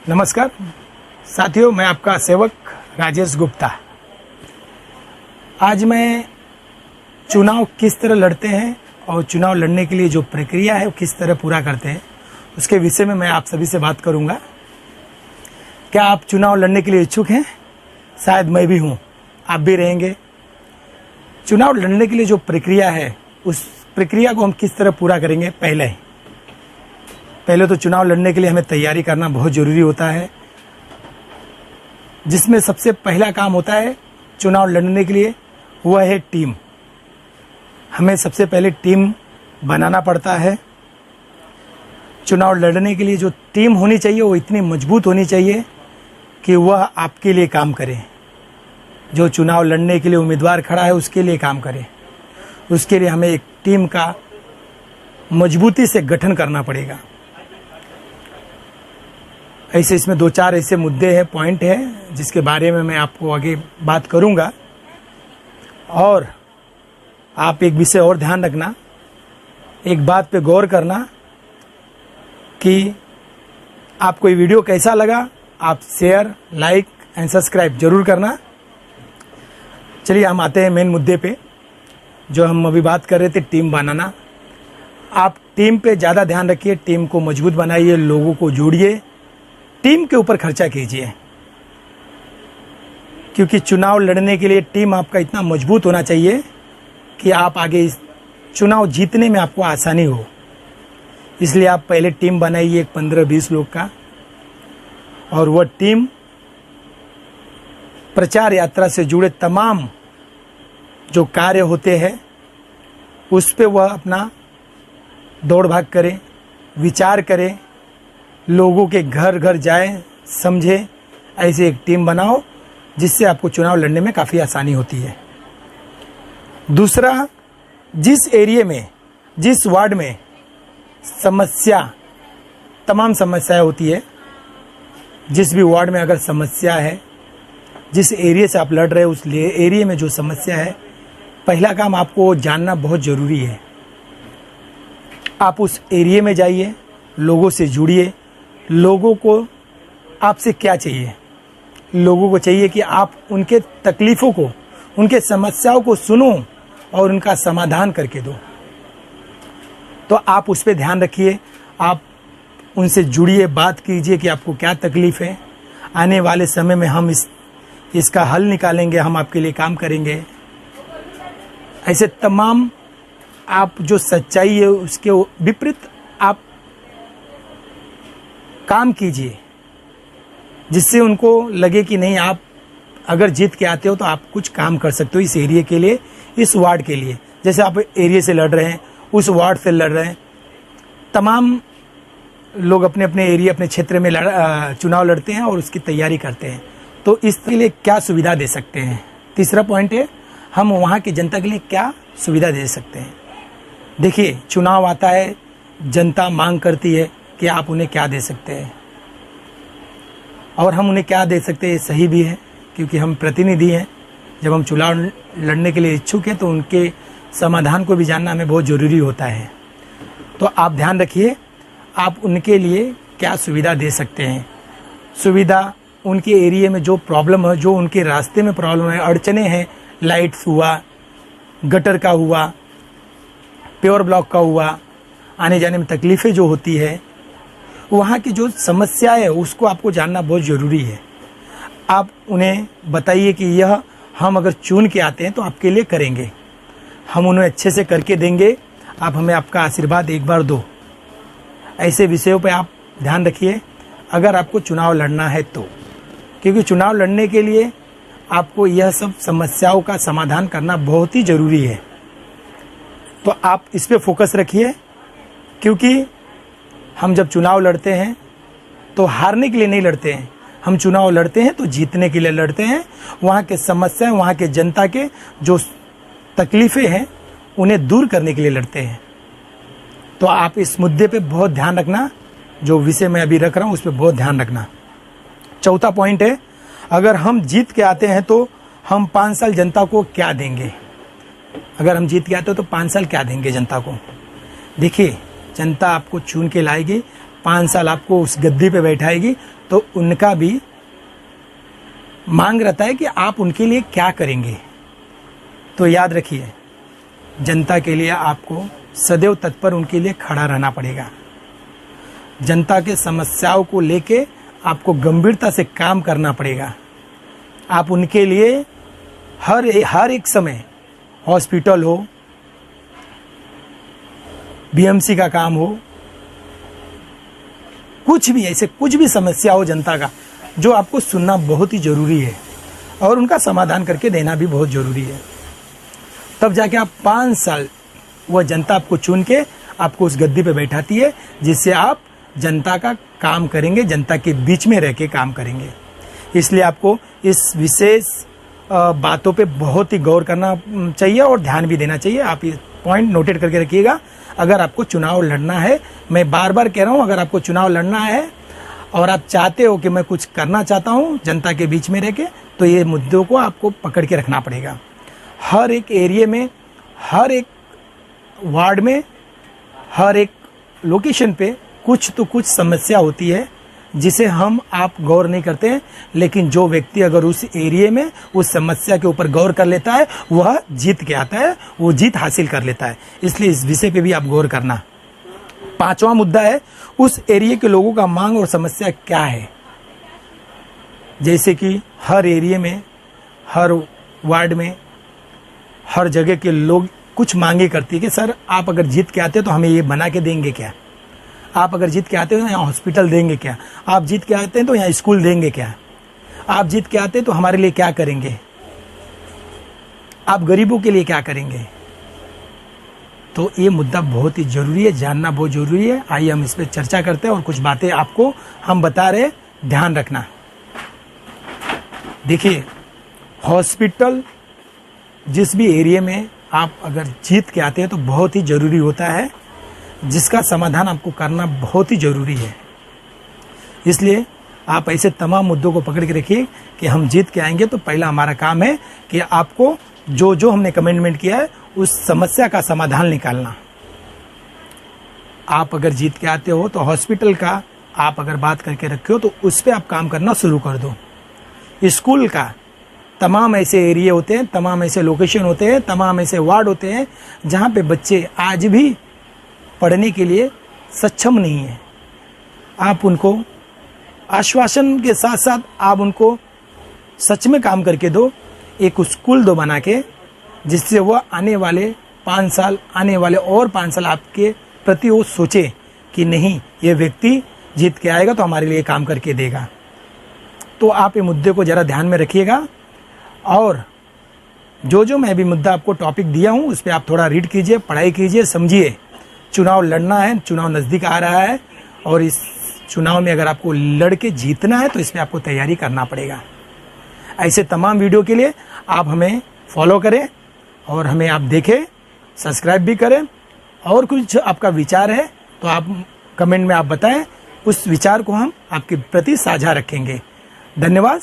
नमस्कार साथियों, मैं आपका सेवक राजेश गुप्ता। आज मैं चुनाव किस तरह लड़ते हैं और चुनाव लड़ने के लिए जो प्रक्रिया है वो किस तरह पूरा करते हैं उसके विषय में मैं आप सभी से बात करूंगा। क्या आप चुनाव लड़ने के लिए इच्छुक हैं? शायद मैं भी हूं, आप भी रहेंगे। चुनाव लड़ने के लिए जो प्रक्रिया है उस प्रक्रिया को हम किस तरह पूरा करेंगे। पहले तो चुनाव लड़ने के लिए हमें तैयारी करना बहुत ज़रूरी होता है, जिसमें सबसे पहला काम होता है चुनाव लड़ने के लिए, वह है टीम। हमें सबसे पहले टीम बनाना पड़ता है। चुनाव लड़ने के लिए जो टीम होनी चाहिए वो इतनी मजबूत होनी चाहिए कि वह आपके लिए काम करे। जो चुनाव लड़ने के लिए उम्मीदवार खड़ा है उसके लिए काम करे। उसके लिए हमें एक टीम का मजबूती से गठन करना पड़ेगा। ऐसे इसमें दो चार ऐसे मुद्दे हैं, पॉइंट है, जिसके बारे में मैं आपको आगे बात करूंगा। और आप एक विषय और ध्यान रखना, एक बात पे गौर करना कि आपको ये वीडियो कैसा लगा। आप शेयर, लाइक एंड सब्सक्राइब जरूर करना। चलिए हम आते हैं मेन मुद्दे पे, जो हम अभी बात कर रहे थे, टीम बनाना। आप टीम पे ज़्यादा ध्यान रखिए, टीम को मजबूत बनाइए, लोगों को जोड़िए, टीम के ऊपर खर्चा कीजिए। क्योंकि चुनाव लड़ने के लिए टीम आपका इतना मजबूत होना चाहिए कि आप आगे इस चुनाव जीतने में आपको आसानी हो। इसलिए आप पहले टीम बनाइए 15-20 लोग का, और वह टीम प्रचार यात्रा से जुड़े तमाम जो कार्य होते हैं उस पे वह अपना दौड़ भाग करे, विचार करे, लोगों के घर घर जाए, समझे। ऐसे एक टीम बनाओ जिससे आपको चुनाव लड़ने में काफ़ी आसानी होती है। दूसरा, जिस एरिया में, जिस वार्ड में तमाम समस्याएं होती है, जिस भी वार्ड में अगर समस्या है, जिस एरिया से आप लड़ रहे हैं उस एरिया में जो समस्या है, पहला काम आपको जानना बहुत ज़रूरी है। आप उस एरिया में जाइए, लोगों से जुड़िए। लोगों को आपसे क्या चाहिए? लोगों को चाहिए कि आप उनके तकलीफ़ों को, उनके समस्याओं को सुनो और उनका समाधान करके दो। तो आप उस पर ध्यान रखिए, आप उनसे जुड़िए, बात कीजिए कि आपको क्या तकलीफ़ है। आने वाले समय में हम इसका हल निकालेंगे, हम आपके लिए काम करेंगे। ऐसे तमाम आप जो सच्चाई है उसके विपरीत आप काम कीजिए, जिससे उनको लगे कि नहीं, आप अगर जीत के आते हो तो आप कुछ काम कर सकते हो इस एरिया के लिए, इस वार्ड के लिए। जैसे आप एरिया से लड़ रहे हैं, उस वार्ड से लड़ रहे हैं, तमाम लोग अपने अपने एरिया, अपने क्षेत्र में चुनाव लड़ते हैं और उसकी तैयारी करते हैं। तो इसके लिए क्या सुविधा दे सकते हैं? तीसरा पॉइंट है, हम वहाँ की जनता के लिए क्या सुविधा दे सकते हैं। देखिए, चुनाव आता है, जनता मांग करती है कि आप उन्हें क्या दे सकते हैं, और हम उन्हें क्या दे सकते हैं ये सही भी है, क्योंकि हम प्रतिनिधि हैं। जब हम चुनाव लड़ने के लिए इच्छुक हैं तो उनके समाधान को भी जानना हमें बहुत ज़रूरी होता है। तो आप ध्यान रखिए, आप उनके लिए क्या सुविधा दे सकते हैं। सुविधा उनके एरिया में जो प्रॉब्लम है, जो उनके रास्ते में प्रॉब्लम है, अड़चने हैं, लाइट्स हुआ, गटर का हुआ, प्योर ब्लॉक का हुआ, आने जाने में तकलीफ़ें जो होती है, वहाँ की जो समस्या है उसको आपको जानना बहुत ज़रूरी है। आप उन्हें बताइए कि यह हम अगर चुन के आते हैं तो आपके लिए करेंगे, हम उन्हें अच्छे से करके देंगे, आप हमें आपका आशीर्वाद एक बार दो। ऐसे विषयों पे आप ध्यान रखिए अगर आपको चुनाव लड़ना है तो, क्योंकि चुनाव लड़ने के लिए आपको यह सब समस्याओं का समाधान करना बहुत ही ज़रूरी है। तो आप इस पे फोकस रखिए, क्योंकि हम जब चुनाव लड़ते हैं तो हारने के लिए नहीं लड़ते हैं, हम चुनाव लड़ते हैं तो जीतने के लिए लड़ते हैं। वहाँ के समस्याएं, वहाँ के जनता के जो तकलीफ़ें हैं उन्हें दूर करने के लिए लड़ते हैं। तो आप इस मुद्दे पे बहुत ध्यान रखना, जो विषय मैं अभी रख रहा हूँ उस पर बहुत ध्यान रखना। चौथा पॉइंट है, अगर हम जीत के आते हैं तो हम 5 साल जनता को क्या देंगे। अगर हम जीत के आते हो तो 5 साल क्या देंगे जनता को। देखिए, जनता आपको चुन के लाएगी, 5 साल आपको उस गद्दी पे बैठाएगी, तो उनका भी मांग रहता है कि आप उनके लिए क्या करेंगे। तो याद रखिए, जनता के लिए आपको सदैव तत्पर उनके लिए खड़ा रहना पड़ेगा। जनता के समस्याओं को लेके आपको गंभीरता से काम करना पड़ेगा। आप उनके लिए हर एक समय, हॉस्पिटल हो, बीएमसी का काम हो, कुछ भी समस्या हो जनता का, जो आपको सुनना बहुत ही जरूरी है और उनका समाधान करके देना भी बहुत जरूरी है। तब जाके आप 5 साल वह जनता आपको चुन के आपको उस गद्दी पे बैठाती है, जिससे आप जनता का काम करेंगे, जनता के बीच में रह के काम करेंगे। इसलिए आपको इस विशेष बातों पे बहुत ही गौर करना चाहिए और ध्यान भी देना चाहिए। आप ये पॉइंट नोटेट करके रखिएगा। अगर आपको चुनाव लड़ना है, मैं बार बार कह रहा हूँ, अगर आपको चुनाव लड़ना है और आप चाहते हो कि मैं कुछ करना चाहता हूँ जनता के बीच में रह के, तो ये मुद्दों को आपको पकड़ के रखना पड़ेगा। हर एक एरिया में, हर एक वार्ड में, हर एक लोकेशन पे कुछ तो कुछ समस्या होती है जिसे आप गौर नहीं करते हैं, लेकिन जो व्यक्ति अगर उस एरिया में उस समस्या के ऊपर गौर कर लेता है, वह जीत के आता है, वो जीत हासिल कर लेता है। इसलिए इस विषय पे भी आप गौर करना। 5वां मुद्दा है, उस एरिया के लोगों का मांग और समस्या क्या है। जैसे कि हर एरिया में, हर वार्ड में, हर जगह के लोग कुछ मांगे करती है कि सर आप अगर जीत के आते हैं तो हमें ये बना के देंगे क्या, आप अगर जीत के आते हैं तो यहाँ हॉस्पिटल देंगे क्या, आप जीत के आते हैं तो यहाँ स्कूल देंगे क्या, आप जीत के आते हैं तो हमारे लिए क्या करेंगे, आप गरीबों के लिए क्या करेंगे। तो ये मुद्दा बहुत ही जरूरी है, जानना बहुत जरूरी है। आइए हम इस पर चर्चा करते हैं और कुछ बातें आपको हम बता रहे, ध्यान रखना। देखिए, हॉस्पिटल जिस भी एरिया में आप अगर जीत के आते हैं तो बहुत ही जरूरी होता है, जिसका समाधान आपको करना बहुत ही जरूरी है। इसलिए आप ऐसे तमाम मुद्दों को पकड़ के रखिए कि हम जीत के आएंगे तो पहला हमारा काम है कि आपको जो हमने कमिटमेंट किया है उस समस्या का समाधान निकालना। आप अगर जीत के आते हो तो हॉस्पिटल का आप अगर बात करके रखे हो तो उस पर आप काम करना शुरू कर दो। स्कूल का तमाम ऐसे एरिया होते हैं, तमाम ऐसे लोकेशन होते हैं, तमाम ऐसे वार्ड होते हैं जहाँ पे बच्चे आज भी पढ़ने के लिए सक्षम नहीं है। आप उनको आश्वासन के साथ साथ आप उनको सच में काम करके दो, एक स्कूल दो बना के, जिससे वह आने वाले 5 साल, आने वाले और 5 साल आपके प्रति वो सोचे कि नहीं, ये व्यक्ति जीत के आएगा तो हमारे लिए काम करके देगा। तो आप ये मुद्दे को ज़रा ध्यान में रखिएगा और जो मैं भी मुद्दा आपको टॉपिक दिया हूँ उस पर आप थोड़ा रीड कीजिए, पढ़ाई कीजिए, समझिए। चुनाव लड़ना है, चुनाव नज़दीक आ रहा है और इस चुनाव में अगर आपको लड़ के जीतना है तो इसमें आपको तैयारी करना पड़ेगा। ऐसे तमाम वीडियो के लिए आप हमें फॉलो करें और हमें आप देखें, सब्सक्राइब भी करें। और कुछ आपका विचार है तो आप कमेंट में आप बताएं, उस विचार को हम आपके प्रति साझा रखेंगे। धन्यवाद।